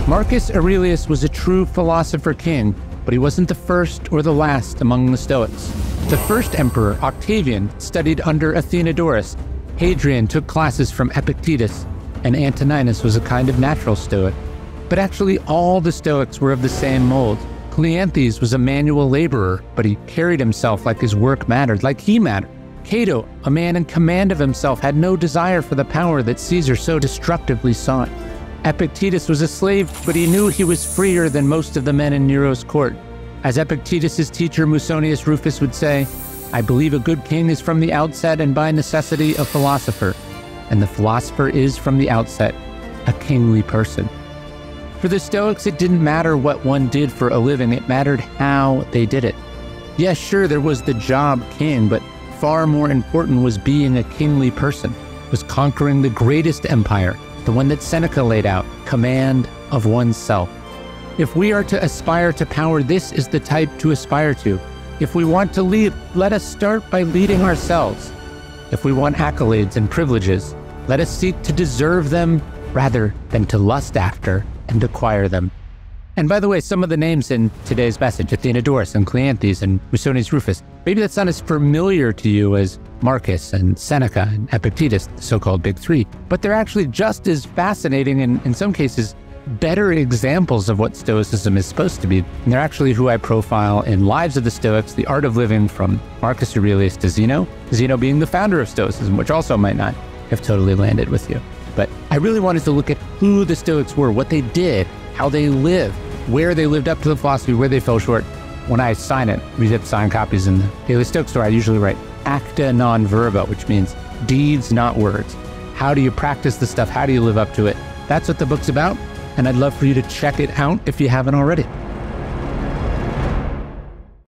Marcus Aurelius was a true philosopher king, but he wasn't the first or the last among the Stoics. The first emperor, Octavian, studied under Athenodorus. Hadrian took classes from Epictetus, and Antoninus was a kind of natural Stoic. But actually all the Stoics were of the same mold. Cleanthes was a manual laborer, but he carried himself like his work mattered, like he mattered. Cato, a man in command of himself, had no desire for the power that Caesar so destructively sought. Epictetus was a slave, but he knew he was freer than most of the men in Nero's court. As Epictetus's teacher Musonius Rufus would say, "I believe a good king is from the outset and by necessity a philosopher, and the philosopher is from the outset a kingly person." For the Stoics, it didn't matter what one did for a living, it mattered how they did it. Yes, sure, there was the job king, but far more important was being a kingly person, was conquering the greatest empire, the one that Seneca laid out, command of oneself. If we are to aspire to power, this is the type to aspire to. If we want to lead, let us start by leading ourselves. If we want accolades and privileges, let us seek to deserve them rather than to lust after and acquire them. And by the way, some of the names in today's message, Athenodorus and Cleanthes and Musonius Rufus, maybe that's not as familiar to you as Marcus and Seneca and Epictetus, the so-called Big Three, but they're actually just as fascinating and, in some cases, better examples of what Stoicism is supposed to be. And they're actually who I profile in Lives of the Stoics, The Art of Living, from Marcus Aurelius to Zeno, Zeno being the founder of Stoicism, which also might not have totally landed with you. But I really wanted to look at who the Stoics were, what they did, how they lived, where they lived up to the philosophy, where they fell short. When I sign it, we get signed copies in the Daily Stoic Store, I usually write acta non verba, which means deeds, not words. How do you practice the stuff? How do you live up to it? That's what the book's about, and I'd love for you to check it out if you haven't already.